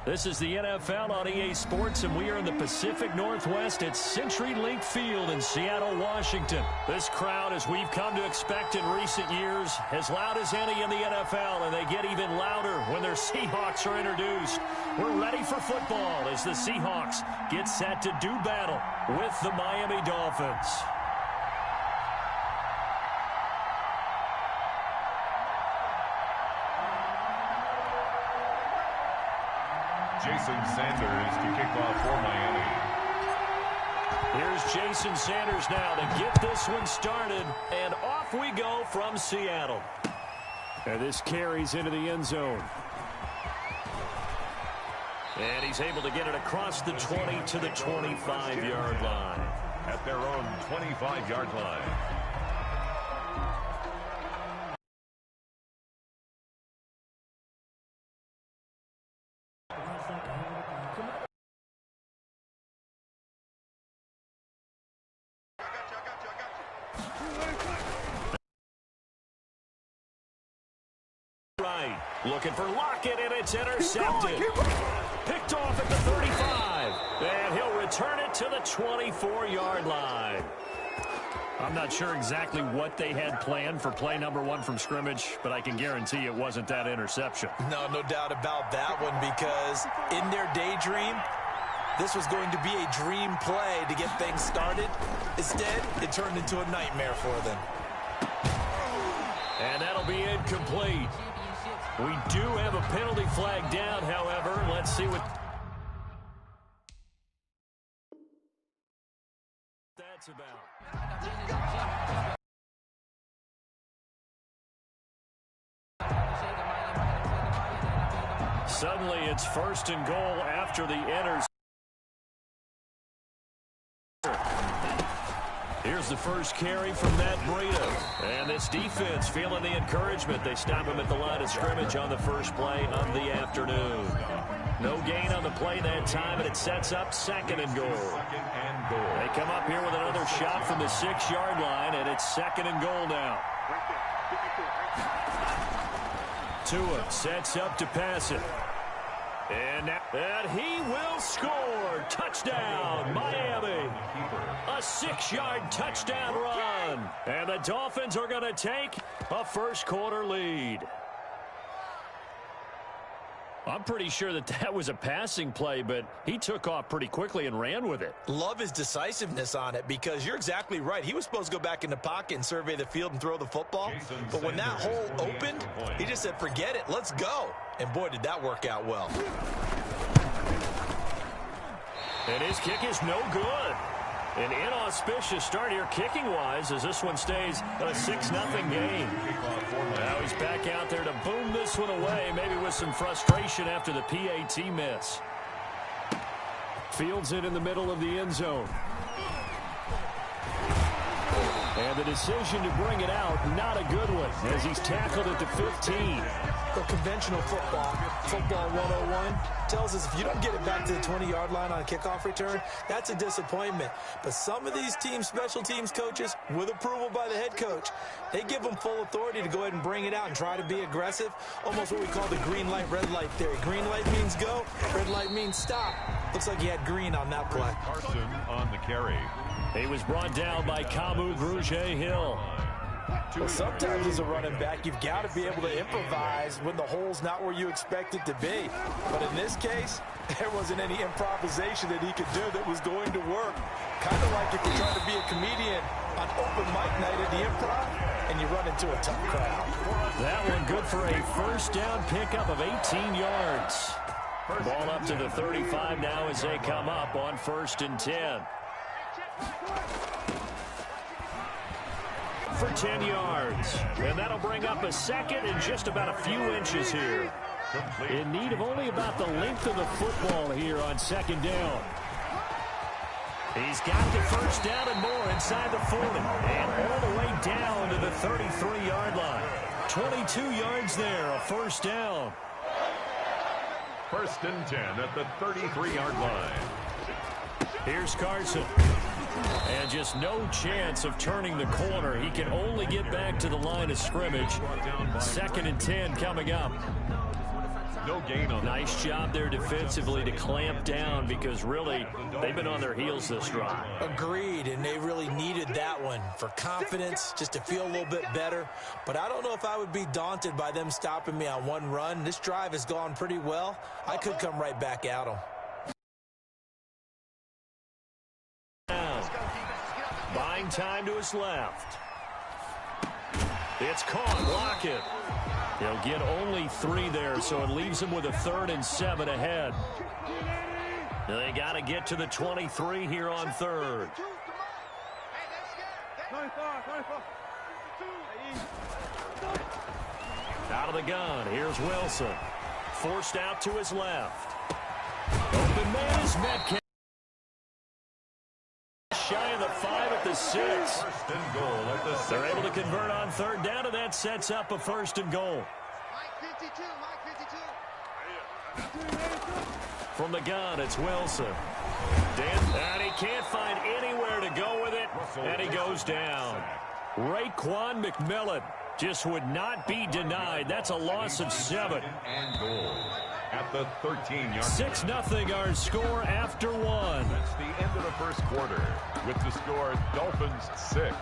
This is the NFL on EA Sports, and we are in the Pacific Northwest at CenturyLink Field in Seattle, Washington. This crowd, as we've come to expect in recent years, as loud as any in the NFL, and they get even louder when their Seahawks are introduced. We're ready for football as the Seahawks get set to do battle with the Miami Dolphins. Jason Sanders to kick off for Miami. Here's Jason Sanders now to get this one started, and off we go from Seattle. And this carries into the end zone. And he's able to get it across the 20 to the 25-yard line. At their own 25-yard line. Right, looking for Lockett, and it's intercepted. Picked off at the 35, and he'll return it to the 24-yard line. I'm not sure exactly what they had planned for play number one from scrimmage, but I can guarantee it wasn't that interception. No doubt about that one, because in their daydream, this was going to be a dream play to get things started. Instead, it turned into a nightmare for them. And that'll be incomplete. We do have a penalty flag down, however. Let's see what that's about. Suddenly, it's first and goal after the interception. Here's the first carry from Matt Breida. And this defense feeling the encouragement. They stop him at the line of scrimmage on the first play of the afternoon. No gain on the play that time, and it sets up second and goal. They come up here with another shot from the 6-yard line, and it's second and goal now. Tua sets up to pass it. And he will score. Touchdown, Miami. A 6-yard touchdown run. And the Dolphins are going to take a first-quarter lead. I'm pretty sure that was a passing play, but he took off pretty quickly and ran with it. Love his decisiveness on it, because you're exactly right. He was supposed to go back in the pocket and survey the field and throw the football. But when that hole opened, he just said, forget it, let's go. And boy, did that work out well. And his kick is no good. An inauspicious start here kicking-wise as this one stays a 6-0 game. Now he's back out there to boom this one away, maybe with some frustration after the PAT miss. Fields it in the middle of the end zone. And the decision to bring it out, not a good one, as he's tackled at the 15. The conventional football 101, tells us if you don't get it back to the 20-yard line on a kickoff return, that's a disappointment. But some of these team special teams coaches, with approval by the head coach, they give them full authority to go ahead and bring it out and try to be aggressive, almost what we call the green light, red light theory. Green light means go, red light means stop. Looks like he had green on that play. Carson on the carry. He was brought down by Kamu Grugier-Hill. Well, sometimes as a running back, you've got to be able to improvise when the hole's not where you expect it to be. But in this case, there wasn't any improvisation that he could do that was going to work. Kind of like if you're trying to be a comedian on open mic night at the Improv and you run into a tough crowd. That one good for a first down pickup of 18 yards. Ball up to the 35 now as they come up on 1st and 10. For 10 yards. And that'll bring up a second and just about a few inches here. In need of only about the length of the football here on 2nd down. He's got the first down and more inside the 40. And all the way down to the 33-yard line. 22 yards there, a first down. 1st and 10 at the 33-yard line. Here's Carson. And just no chance of turning the corner. He can only get back to the line of scrimmage. 2nd and 10 coming up. No gain on Nice job there defensively to clamp down because really they've been on their heels this drive. Agreed, and they really needed that one for confidence, just to feel a little bit better. But I don't know if I would be daunted by them stopping me on one run. This drive has gone pretty well. I could come right back at them. Buying time to his left. It's caught. Lockett. He'll get only 3 there, so it leaves him with a 3rd and 7 ahead. They got to get to the 23 here on 3rd. Out of the gun. Here's Wilson. Forced out to his left. Open man is Metcalf. Shy of the 5 at the 6. First and goal at the 6. They're able to convert on 3rd down, and that sets up a 1st and goal. From the gun, it's Wilson. And he can't find anywhere to go with it, and he goes down. Raekwon McMillan just would not be denied. That's a loss of 7. And goal at the 13-yard. 6-0 our score after 1. That's the end of the first quarter with the score Dolphins 6.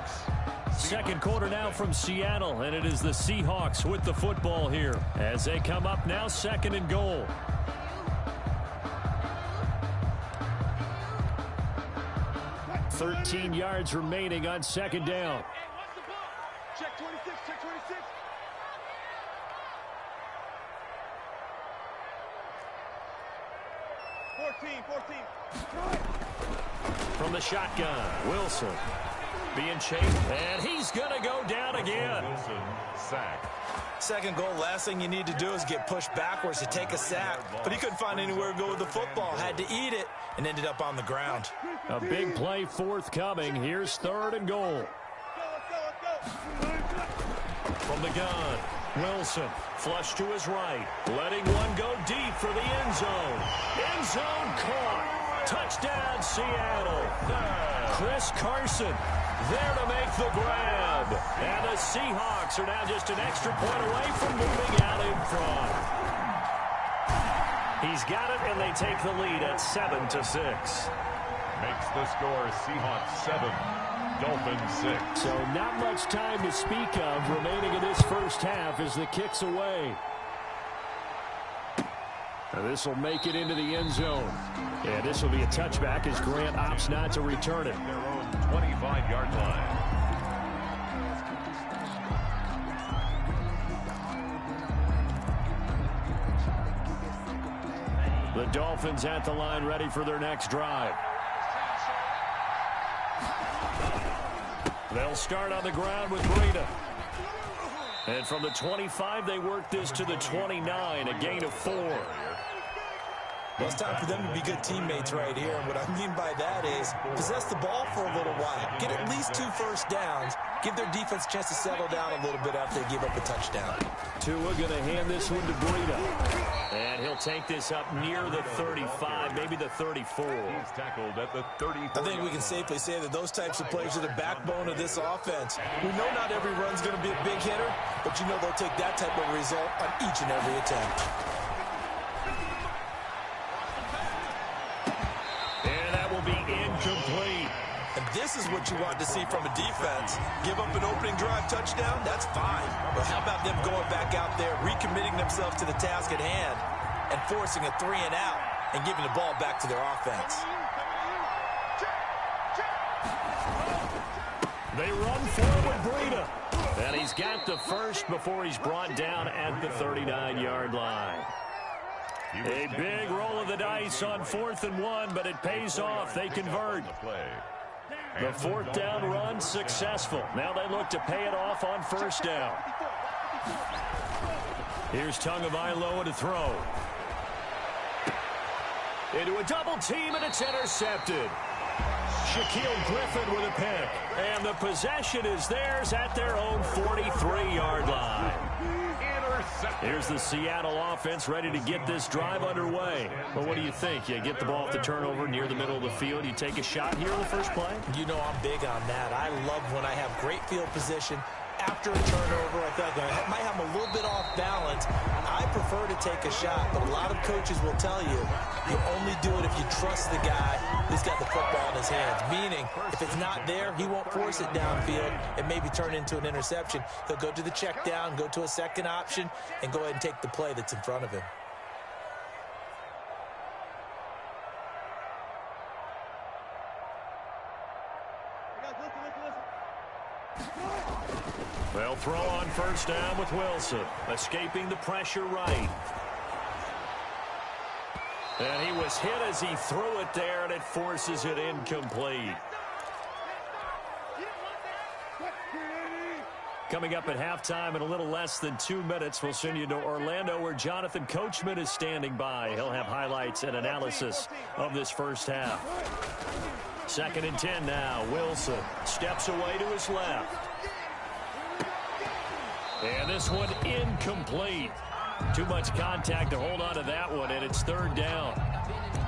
Second quarter now from Seattle, and it is the Seahawks with the football here as they come up now 2nd and goal. $13 yards remaining on 2nd down. Check 26, check 26. From the shotgun, Wilson being chased, and he's going to go down again. Wilson sack. Second goal, last thing you need to do is get pushed backwards to take a sack. But he couldn't find anywhere to go with the football. Had to eat it and ended up on the ground. A big play forthcoming. Here's 3rd and goal. From the gun, Wilson flush to his right, letting one go deep for the end zone. End zone caught. Touchdown, Seattle. Chris Carson there to make the grab. And the Seahawks are now just an extra point away from moving out in front. He's got it, and they take the lead at 7-6. Makes the score Seahawks 7, Dolphins 6. So not much time to speak of remaining in this first half as the kick's away. And this will make it into the end zone. And this will be a touchback as Grant opts not to return it. Their own 25-yard line. The Dolphins at the line ready for their next drive. They'll start on the ground with Breida. And from the 25, they work this to the 29, a gain of 4. Well, it's time for them to be good teammates right here. And what I mean by that is possess the ball for a little while. Get at least 2 first downs. Give their defense a chance to settle down a little bit after they give up a touchdown. Tua going to hand this one to Breida. And he'll take this up near the 35, maybe the 34. He's tackled at the 34. I think we can safely say that those types of plays are the backbone of this offense. We know not every run's going to be a big hitter, but you know they'll take that type of result on each and every attempt. And that will be incomplete. And this is what you want to see from a defense. Give up an opening drive touchdown, that's fine. But how about them going back out there, recommitting themselves to the task at hand, and forcing a 3 and out, and giving the ball back to their offense. They run forward, Breida. And he's got the first before he's brought down at the 39-yard line. A big roll of the dice on 4th and 1, but it pays off. They convert. The 4th down run successful. Now they look to pay it off on 1st down. Here's Tagovailoa to throw. Into a double team, and it's intercepted. Shaquille Griffin with a pick. And the possession is theirs at their own 43-yard line. Here's the Seattle offense ready to get this drive underway. Well, what do you think? You get the ball off the turnover near the middle of the field. You take a shot here in the first play? You know I'm big on that. I love when I have great field position. After a turnover, I feel like I might have a little bit off balance. I prefer to take a shot, but a lot of coaches will tell you only do it if you trust the guy who's got the football in his hands. Meaning, if it's not there, he won't force it downfield and maybe turn into an interception. He'll go to the check down, go to a second option, and go ahead and take the play that's in front of him. They'll throw on first down with Wilson, escaping the pressure right. And he was hit as he threw it there, and it forces it incomplete. Coming up at halftime in a little less than 2 minutes, we'll send you to Orlando where Jonathan Coachman is standing by. He'll have highlights and analysis of this first half. 2nd and 10 now. Wilson steps away to his left. And this one incomplete. Too much contact to hold on to that one, and it's 3rd down.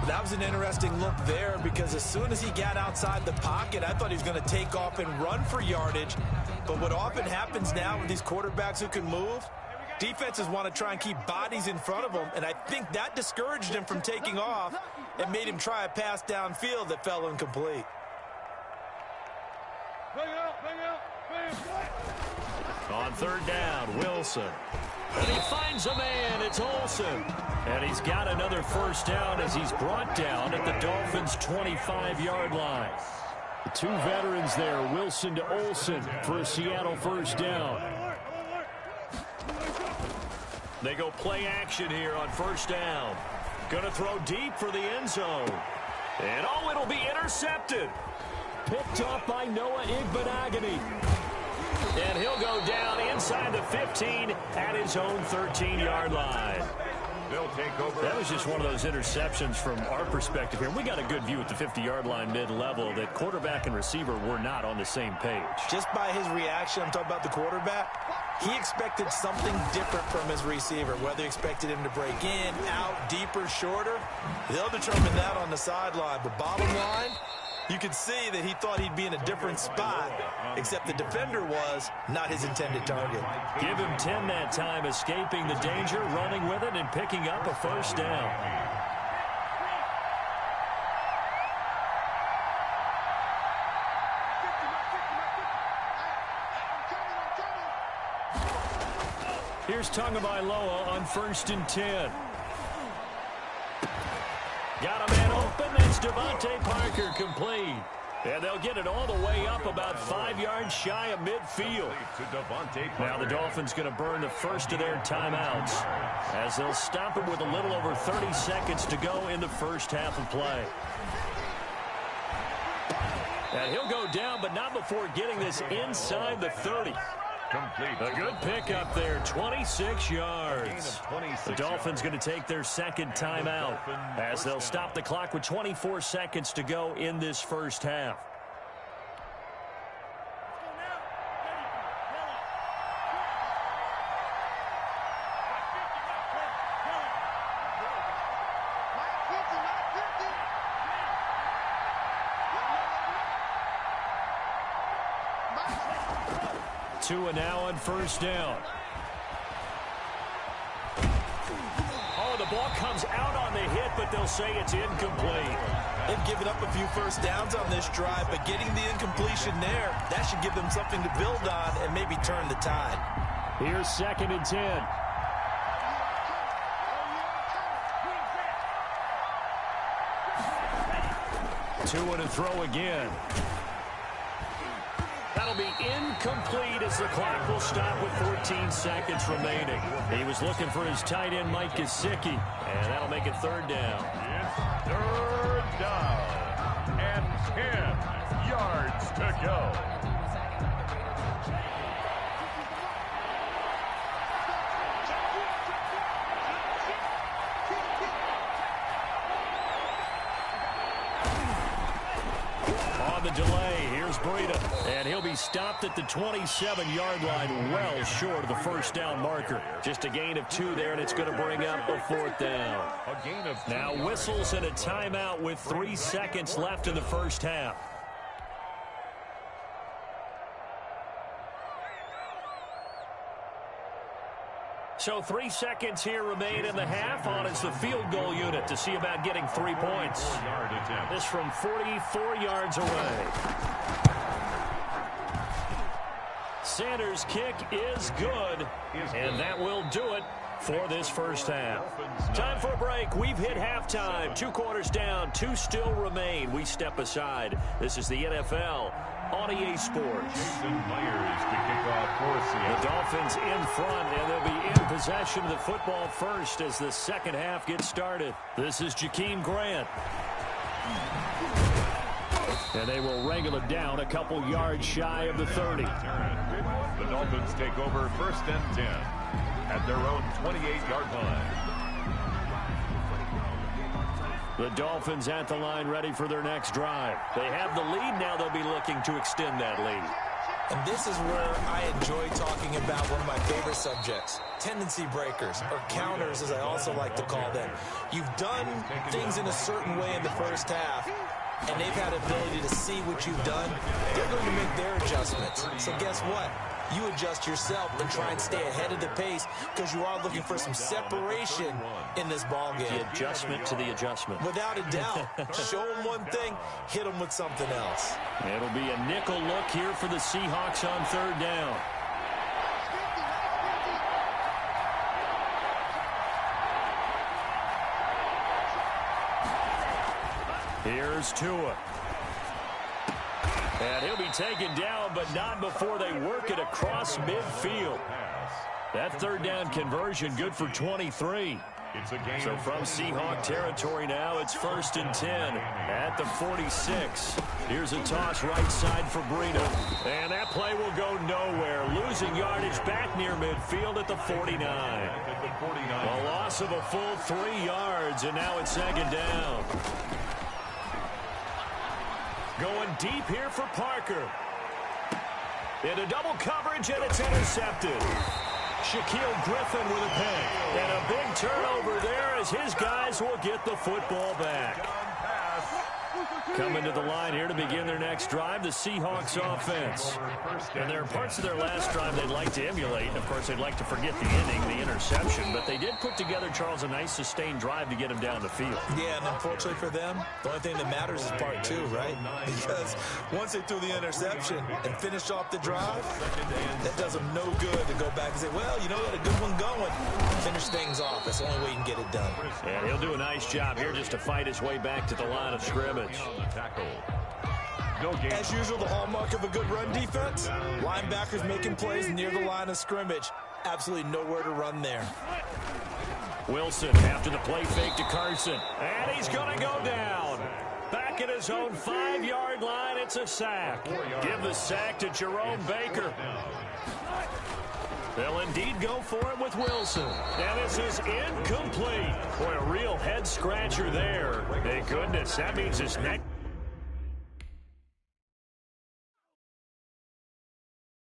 That was an interesting look there because as soon as he got outside the pocket, I thought he was going to take off and run for yardage. But what often happens now with these quarterbacks who can move, defenses want to try and keep bodies in front of them, and I think that discouraged him from taking off and made him try a pass downfield that fell incomplete. On 3rd down, Wilson. And he finds a man. It's Olsen. And he's got another first down as he's brought down at the Dolphins' 25-yard line. The 2 veterans there, Wilson to Olsen for a Seattle first down. They go play action here on first down. Going to throw deep for the end zone. And oh, it'll be intercepted. Picked off by Noah Igbenogany. And he'll go down inside the 15 at his own 13-yard line. They'll take over. That was just one of those interceptions from our perspective here. We got a good view at the 50-yard line mid-level that quarterback and receiver were not on the same page. Just by his reaction, I'm talking about the quarterback, he expected something different from his receiver, whether he expected him to break in, out, deeper, shorter. They'll determine that on the sideline. But bottom line, you could see that he thought he'd be in a different spot, except the defender was not his intended target. Give him 10 that time, escaping the danger, running with it, and picking up a first down. Here's Tagovailoa on 1st and 10. Got a man open. That's Devontae Parker complete. And they'll get it all the way up about 5 yards shy of midfield. Now the Dolphins going to burn the first of their timeouts as they'll stop it with a little over 30 seconds to go in the first half of play. And he'll go down, but not before getting this inside the 30. A good pickup there, 26 yards. The Dolphins going to take their 2nd timeout as they'll stop the clock with 24 seconds to go in this first half. Tua now on first down. Oh, the ball comes out on the hit, but they'll say it's incomplete. They've given up a few first downs on this drive, but getting the incompletion there, that should give them something to build on and maybe turn the tide. Here's 2nd and 10. Tua to throw again. That'll be incomplete as the clock will stop with 14 seconds remaining. He was looking for his tight end, Mike Gesicki, and that'll make it 3rd down. It's 3rd down and 10 yards to go. On the delay, here's Breida, and he'll be stopped at the 27-yard line, well short of the first down marker. Just a gain of 2 there, and it's going to bring up a 4th down. Now whistles and a timeout with 3 seconds left in the first half. So 3 seconds here remain in the half. On is the field goal unit to see about getting 3 points. This from 44 yards away. Sanders' kick is good, and that will do it for this first half. Time for a break. We've hit halftime. 2 quarters down. 2 still remain. We step aside. This is the NFL on EA Sports. Jason Myers to kick off for Seattle. The Dolphins in front, and they'll be in possession of the football first as the second half gets started. This is Jakeem Grant. And they will wrangle it down a couple yards shy of the 30. The Dolphins take over 1st and 10 at their own 28-yard line. The Dolphins at the line ready for their next drive. They have the lead. Now they'll be looking to extend that lead. And this is where I enjoy talking about one of my favorite subjects, tendency breakers, or counters as I also like to call them. You've done things in a certain way in the first half, and they've had ability to see what you've done. They're going to make their adjustments. So guess what? You adjust yourself and try and stay ahead of the pace because you are looking for some separation in this ball game. The adjustment to the adjustment. Without a doubt. Show them one thing, hit them with something else. It'll be a nickel look here for the Seahawks on 3rd down. Here's Tua. And he'll be taken down, but not before they work it across midfield. That 3rd down conversion good for 23. So from Seahawk territory now, it's 1st and 10 at the 46. Here's a toss right side for Breida. And that play will go nowhere. Losing yardage back near midfield at the 49. A loss of a full 3 yards, and now it's 2nd down. Going deep here for Parker. Into double coverage, and it's intercepted. Shaquille Griffin with a pick. And a big turnover there as his guys will get the football back. Coming to the line here to begin their next drive, the Seahawks offense. And there are parts of their last drive they'd like to emulate. Of course, they'd like to forget the inning, the interception. But they did put together, Charles, a nice sustained drive to get him down the field. Yeah, and unfortunately for them, the only thing that matters is part 2, right? Because once they threw the interception and finished off the drive, that does them no good to go back and say, well, you know, we had a good one going. Finish things off. That's the only way you can get it done. And he'll do a nice job here just to fight his way back to the line of scrimmage. As usual, the hallmark of a good run defense, linebackers making plays near the line of scrimmage. Absolutely nowhere to run there. Wilson after the play fake to Carson. And he's going to go down. Back at his own 5-yard line, it's a sack. Give the sack to Jerome Baker. They'll indeed go for it with Wilson. And this is incomplete. Boy, a real head-scratcher there. Thank goodness. That means his next...